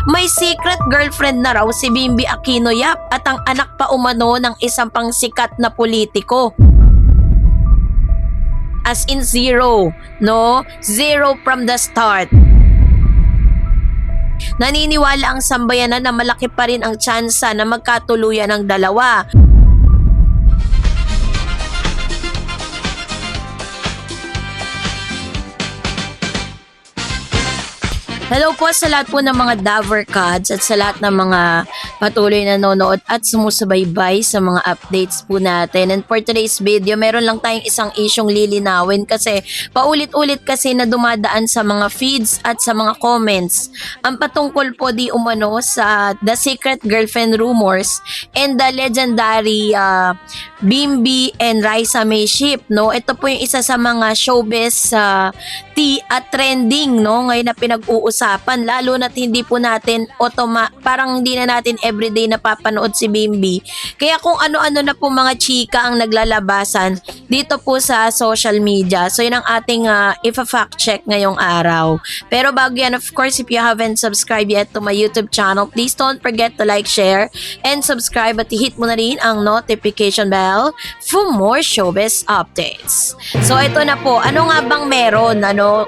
May secret girlfriend na raw si Bimby Aquino Yap at ang anak pa umano ng isang pang sikat na politiko. As in zero, no? Zero from the start. Naniniwala ang sambayanan na malaki pa rin ang tsansa na magkatuluyan ng dalawa. Hello po sa lahat po ng mga Davercads at sa lahat ng mga patuloy na nanonood at sumusubaybay sa mga updates po natin. And for today's video, meron lang tayong isang isyong lilinawin kasi paulit-ulit kasi na dumadaan sa mga feeds at sa mga comments. Ang patungkol po di umano sa The Secret Girlfriend Rumors and the legendary Bimby and Raisa May ship, no? Ito po yung isa sa mga showbiz tea at trending, no? Ngayon na pinag-uusapan, lalo na't hindi po natin parang hindi na natin everyday napapanood si Bimby. Kaya kung ano-ano na po mga chika ang naglalabasan dito po sa social media. So yun ang ating ifa-fact check ngayong araw. Pero bago yan, of course, if you haven't subscribed yet to my YouTube channel, please don't forget to like, share, and subscribe at hit mo na rin ang notification bell for more showbiz updates. So ito na po, ano nga bang meron?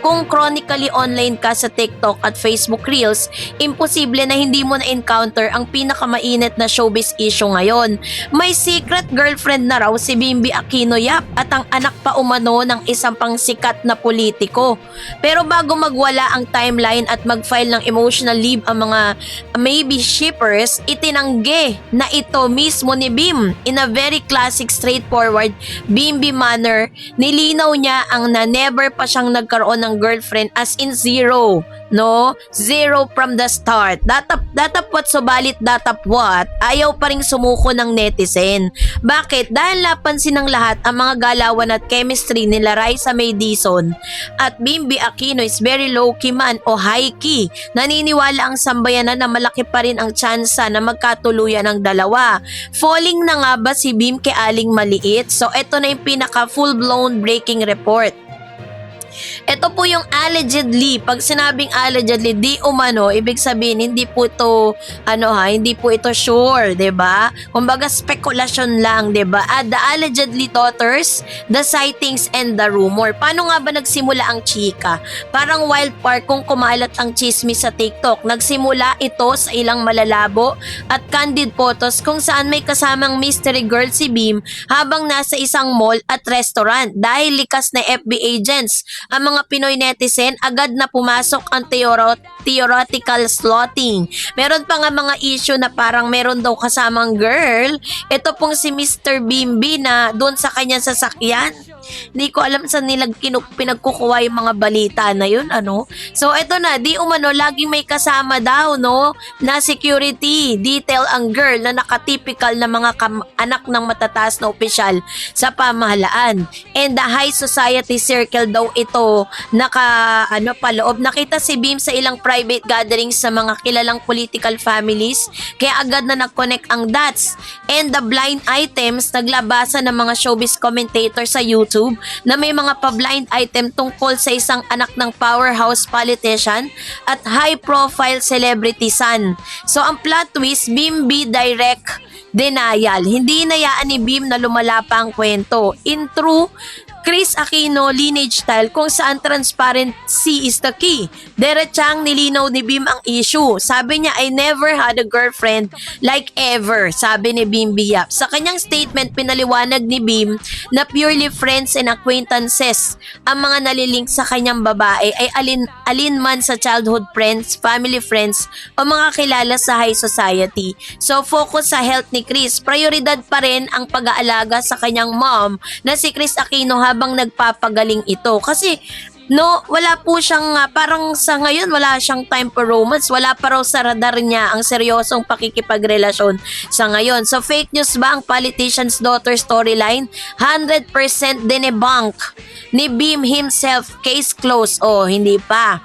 Kung chronically online ka sa TikTok at Facebook Reels, imposible na hindi mo na-encounter ang pinakamainit na showbiz issue ngayon. May secret girlfriend na raw si Bimby Aquino Yap at ang anak pa umano ng isang pang sikat na politiko. Pero bago magwala ang timeline at mag-file ng emotional leave ang mga maybe shippers, itinanggi na ito mismo ni Bim in a very classic straightforward Bimby manner. Nilinaw niya ang na never pa siyang nagkaroon ng girlfriend, as in zero, no? Zero from the start. Datapwat subalit datapwat, ayaw pa ring sumuko ng netizen. Bakit? Dahil napansin ng lahat ang mga galawan at chemistry nila Raisa May Dizon at Bimby Aquino is very low-key man o high-key. Naniniwala ang sambayanan na malaki pa rin ang tsansa na magkatuluyan ng dalawa. Falling na nga ba si Bim kay Aling Maliit? So ito na yung pinaka full-blown breaking report. Ito po yung allegedly. Pag sinabing allegedly, di umano, ibig sabihin hindi po ito hindi po ito sure, 'di ba? Kumbaga spekulasyon lang, 'di ba? At the allegedly daughters, the sightings and the rumor. Paano nga ba nagsimula ang chika? Parang wildfire kung kumalat ang chismis sa TikTok. Nagsimula ito sa ilang malalabo at candid photos kung saan may kasamang mystery girl si Bim habang nasa isang mall at restaurant. Dahil likas na FB agents ang mga Pinoy netizen, agad na pumasok ang theoretical slotting. Meron pa nga mga issue na parang meron daw kasamang girl. Ito pong si Mr. Bimby na doon sa kanyang sasakyan. Hindi ko alam saan nila pinagkukuha yung mga balita na yun, So, ito na, di umano, laging may kasama daw, no? Na security detail ang girl na nakatypical na mga anak ng matataas na opisyal sa pamahalaan. And the high society circle daw ito, paloob. Nakita si Bim sa ilang private gatherings sa mga kilalang political families, kaya agad na nag-connect ang dots. And the blind items, naglabasan ng mga showbiz commentator sa YouTube na may mga pa-blind item tungkol sa isang anak ng powerhouse politician at high-profile celebrity son. So ang plot twist, Bimby direct denial. Hindi inayaan ni Bim na lumala pa ang kwento. In true Kris Aquino lineage style kung saan transparency is the key. Diretsang nilinaw ni Bim ang issue. Sabi niya, I never had a girlfriend like ever, sabi ni Bimby Yap. Sa kanyang statement, pinaliwanag ni Bim na purely friends and acquaintances ang mga nalilink sa kanyang babae ay alin man sa childhood friends, family friends o mga kilala sa high society. So focus sa health ni Kris. Prioridad pa rin ang pag-aalaga sa kanyang mom na si Kris Aquino habang nagpapagaling ito. Kasi wala po siyang, parang sa ngayon, wala siyang time for romance. Wala pa raw sa radar niya ang seryosong pakikipagrelasyon sa ngayon. So, fake news ba ang politician's daughter storyline? 100% dinebunk ni Bim himself. Case closed. Hindi pa.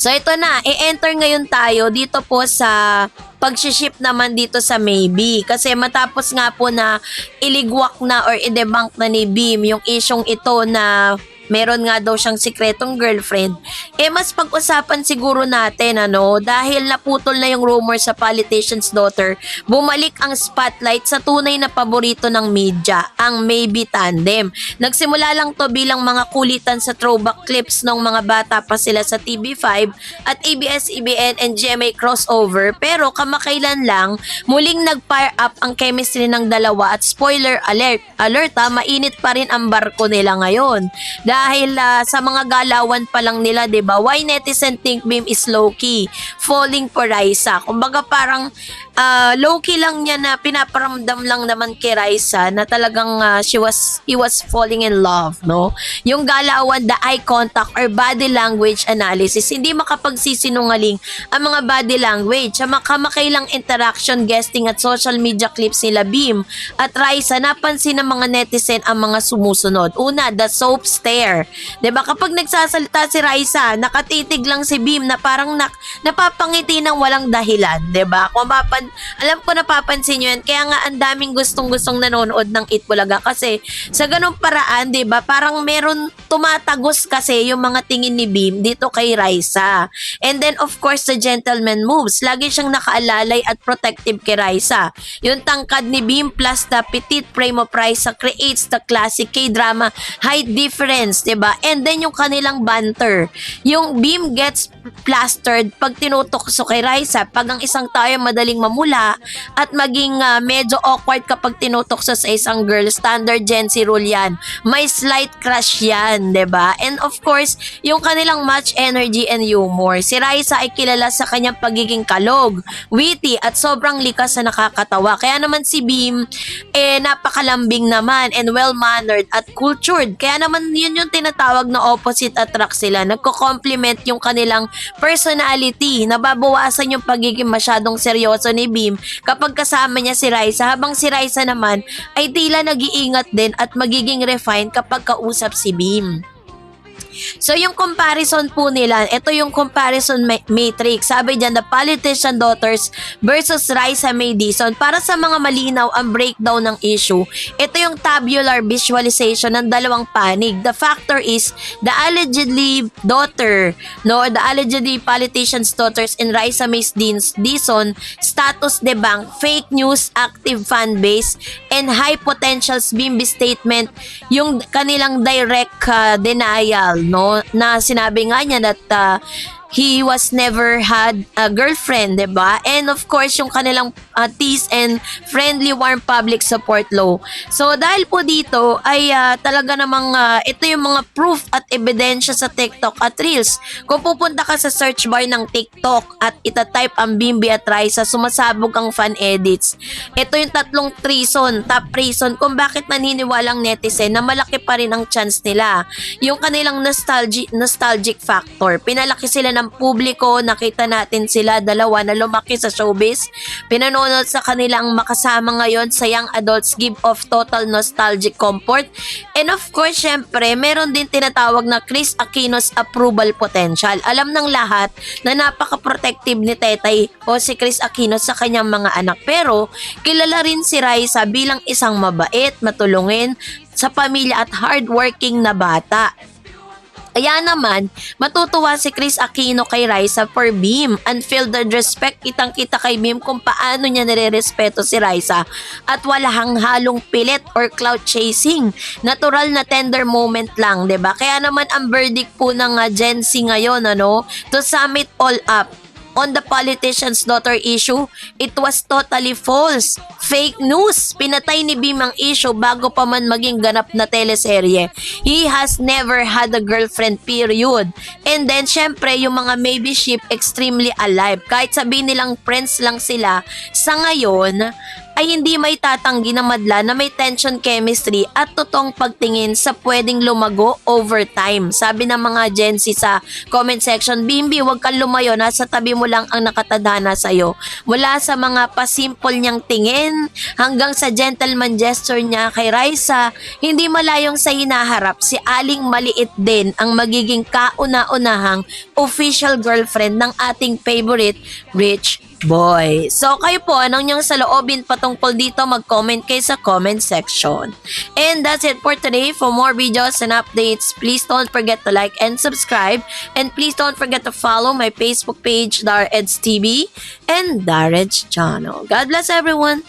So, ito na. I-enter ngayon tayo dito po sa pag-ship naman dito sa Maybe. Kasi matapos nga po na iligwak na or i-debunk na ni Bim yung isyong ito na meron nga daw siyang sikretong girlfriend, mas pag-usapan siguro natin, dahil naputol na yung rumor sa politician's daughter, bumalik ang spotlight sa tunay na paborito ng media, ang Maybe Tandem. Nagsimula lang to bilang mga kulitan sa throwback clips ng mga bata pa sila sa TV5 at ABS-CBN and GMA crossover, pero kamakailan lang muling nag-fire up ang chemistry ng dalawa at spoiler alert mainit pa rin ang barko nila ngayon. Dahil sa mga galawan pa lang nila, 'di ba? Why netizen think Beam is low-key falling for Raisa? Kumbaga parang low-key lang niya na pinaparamdam lang naman kay Raisa na talagang he was falling in love, no? Yung galawan, the eye contact or body language analysis, hindi makapagsisinungaling ang mga body language. Sa makamakailang interaction, guesting at social media clips nila Beam at Raisa, napansin ng mga netizen ang mga sumusunod. Una, the soap stare. 'Di ba? Kapag nagsasalita si Raisa, nakatitig lang si Beam na parang napapangiti ng walang dahilan, 'di ba? Alam ko napapansin nyo yan, kaya nga ang daming gustong-gustong nanonood ng Eat Bulaga kasi sa ganung paraan, 'di ba? Parang meron tumatagos kasi yung mga tingin ni Beam dito kay Raisa. And then of course, the gentleman moves. Lagi siyang nakaalalay at protective kay Raisa. Yung tangkad ni Beam plus the petite frame of Raisa creates the classic K-drama height difference, 'di ba? And then yung kanilang banter. Yung Beam gets plastered pag tinutokso kay Raisa, pag ang isang tayo madaling mamula at maging medyo awkward kapag tinutokso sa isang girl, standard Gen Z rule yan. May slight crush yan, 'di ba? And of course, yung kanilang match energy and humor. Si Raisa ay kilala sa kanyang pagiging kalog, witty at sobrang likas na nakakatawa. Kaya naman si Beam napakalambing naman and well-mannered at cultured. Kaya naman yun yung tinatawag na opposite attract sila. Nagko-complement yung kanilang personality. Nababawasan yung pagiging masyadong seryoso ni Beam kapag kasama niya si Raisa, habang si Raisa naman ay tila nag-iingat din at magiging refined kapag kausap si Beam. So yung comparison po nila, ito yung comparison matrix. Sabi dyan, the politician daughters versus Raisa May Dizon. Para sa mga malinaw ang breakdown ng issue, ito yung tabular visualization ng dalawang panig. The factor is the allegedly politician's daughters in Raisa May Dizon status debunk, fake news, active fan base, and high potentials bimbi statement, yung kanilang direct denial, no, na sinabi nga niya that he was never had a girlfriend, 'di ba? And of course, yung kanilang tease and friendly warm public support law. So dahil po dito ay talaga namang ito yung mga proof at ebidensya sa TikTok at Reels. Kung pupunta ka sa search bar ng TikTok at itatype ang Bimbi at Raisa, sumasabog ang fan edits. Ito yung tatlong top reason kung bakit naniniwalang netizen na malaki pa rin ang chance nila. Yung kanilang nostalgic factor. Pinalaki sila ng publiko, nakita natin sila dalawa na lumaki sa showbiz. Pinanonood sa kanilang makasama ngayon sa young adults, give off total nostalgic comfort. And of course, syempre, meron din tinatawag na Chris Aquino's approval potential. Alam ng lahat na napaka-protective ni Tetay o si Chris Aquino sa kanyang mga anak. Pero, kilala rin si Raisa bilang isang mabait, matulungin sa pamilya at hardworking na bata. Kaya naman, matutuwa si Chris Aquino kay Raisa for Beam. Unfiltered respect, kitang-kita kay Beam kung paano niya nire-respeto si Raisa at wala halong pilit or clout chasing. Natural na tender moment lang, 'di ba? Kaya naman ang verdict po ng Gen Z ngayon, to sum it all up, on the politician's daughter issue, it was totally false. Fake news. Pinatay ni Beam ang issue bago pa man maging ganap na teleserye. He has never had a girlfriend, period. And then, syempre, yung mga maybe ship extremely alive. Kahit sabihin nilang friends lang sila, sa ngayon, ay hindi may tatanggi na madla na may tension chemistry at totoong pagtingin sa pwedeng lumago over time. Sabi ng mga Gen Z sa comment section, Bimbi, huwag kang lumayo, nasa tabi mo lang ang nakatadhana sa'yo. Mula sa mga pasimple niyang tingin hanggang sa gentle gentleman gesture niya kay Raisa, hindi malayong sa hinaharap si Aling Maliit din ang magiging kauna-unahang official girlfriend ng ating favorite Rich Boy. So kayo po, anong niyong saloobin patungkol dito? Mag-comment kayo sa comment section. And that's it for today. For more videos and updates, please don't forget to like and subscribe. And please don't forget to follow my Facebook page, DarEds TV and DarEds channel. God bless everyone!